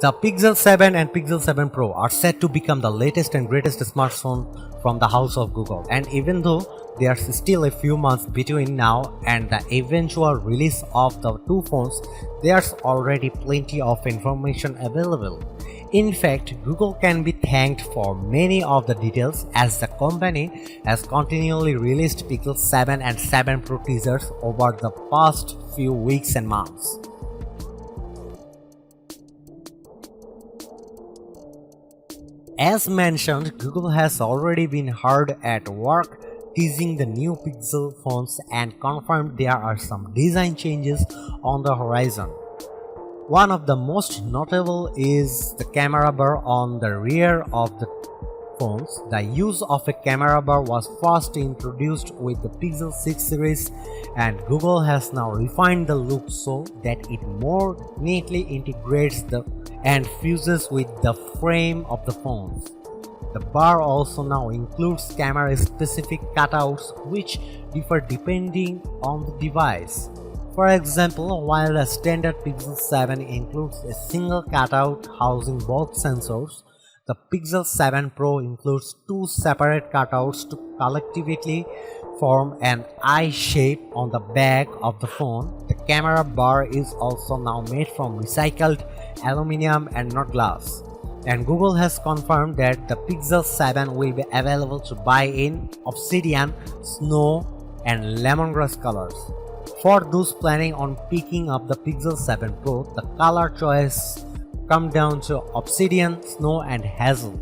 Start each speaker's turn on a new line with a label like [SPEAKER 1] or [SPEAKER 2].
[SPEAKER 1] The Pixel 7 and Pixel 7 Pro are set to become the latest and greatest smartphone from the house of Google, and even though there's still a few months between now and the eventual release of the two phones, there's already plenty of information available. In fact, Google can be thanked for many of the details, as the company has continually released Pixel 7 and 7 Pro teasers over the past few weeks and months. As mentioned, Google has already been hard at work teasing the new Pixel phones and confirmed there are some design changes on the horizon. One of the most notable is the camera bar on the rear of the phones. The use of a camera bar was first introduced with the Pixel 6 series, and Google has now refined the look so that it more neatly integrates and fuses with the frame of the phones. The bar also now includes camera-specific cutouts which differ depending on the device. For example, while the standard Pixel 7 includes a single cutout housing both sensors, the Pixel 7 Pro includes two separate cutouts to collectively form an eye shape on the back of the phone. The camera bar is also now made from recycled aluminum and not glass. And Google has confirmed that the Pixel 7 will be available to buy in obsidian, snow, and lemongrass colors. For those planning on picking up the Pixel 7 Pro, the color choice come down to obsidian, snow, and hazel.